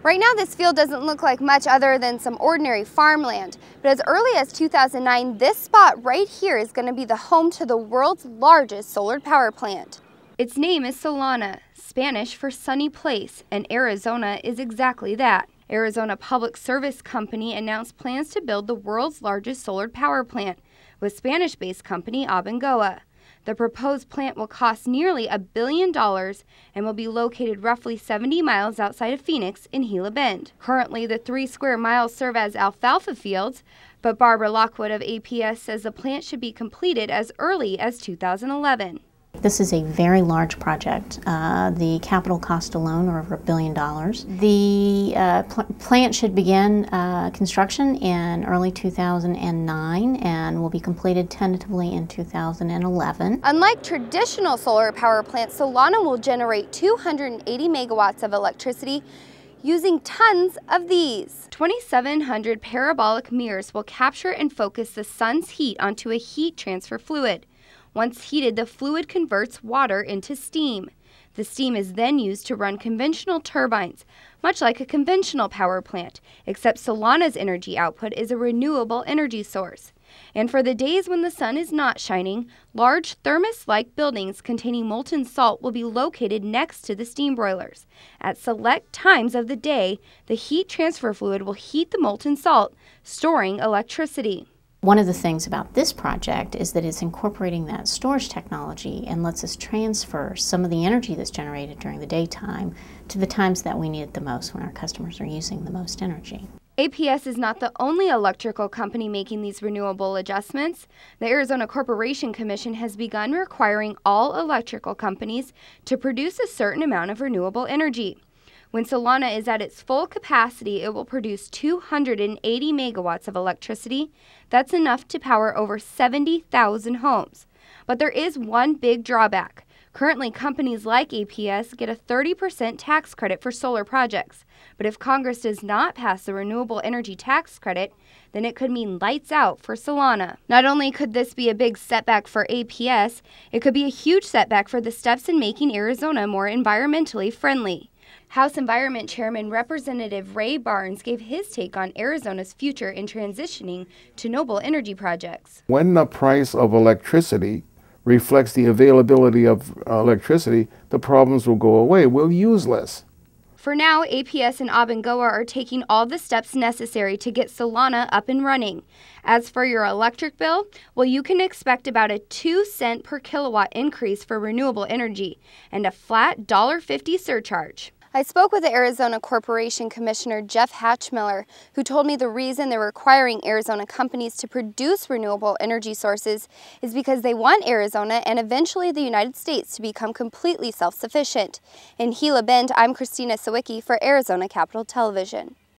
Right now, this field doesn't look like much other than some ordinary farmland, but as early as 2009, this spot right here is going to be the home to the world's largest solar power plant. Its name is Solana, Spanish for sunny place, and Arizona is exactly that. Arizona Public Service Company announced plans to build the world's largest solar power plant with Spanish-based company Abengoa. The proposed plant will cost nearly $1 billion and will be located roughly 70 miles outside of Phoenix in Gila Bend. Currently, the 3 square miles serve as alfalfa fields, but Barbara Lockwood of APS says the plant should be completed as early as 2011. This is a very large project. The capital cost alone are over $1 billion. The plant should begin construction in early 2009 and will be completed tentatively in 2011. Unlike traditional solar power plants, Solana will generate 280 megawatts of electricity using tons of these. 2,700 parabolic mirrors will capture and focus the sun's heat onto a heat transfer fluid. Once heated, the fluid converts water into steam. The steam is then used to run conventional turbines, much like a conventional power plant, except Solana's energy output is a renewable energy source. And for the days when the sun is not shining, large thermos-like buildings containing molten salt will be located next to the steam boilers. At select times of the day, the heat transfer fluid will heat the molten salt, storing electricity. One of the things about this project is that it's incorporating that storage technology and lets us transfer some of the energy that's generated during the daytime to the times that we need it the most, when our customers are using the most energy. APS is not the only electrical company making these renewable adjustments. The Arizona Corporation Commission has begun requiring all electrical companies to produce a certain amount of renewable energy. When Solana is at its full capacity, it will produce 280 megawatts of electricity. That's enough to power over 70,000 homes. But there is one big drawback. Currently, companies like APS get a 30% tax credit for solar projects. But if Congress does not pass the renewable energy tax credit, then it could mean lights out for Solana. Not only could this be a big setback for APS, it could be a huge setback for the steps in making Arizona more environmentally friendly. House Environment Chairman Representative Ray Barnes gave his take on Arizona's future in transitioning to noble energy projects. When the price of electricity reflects the availability of electricity, the problems will go away. We'll use less. For now, APS and Abengoa are taking all the steps necessary to get Solana up and running. As for your electric bill, well, you can expect about a 2-cent per kilowatt increase for renewable energy and a flat $1.50 surcharge. I spoke with the Arizona Corporation Commissioner Jeff Hatchmiller, who told me the reason they're requiring Arizona companies to produce renewable energy sources is because they want Arizona and eventually the United States to become completely self-sufficient. In Gila Bend, I'm Christina Sawicki for Arizona Capitol Television.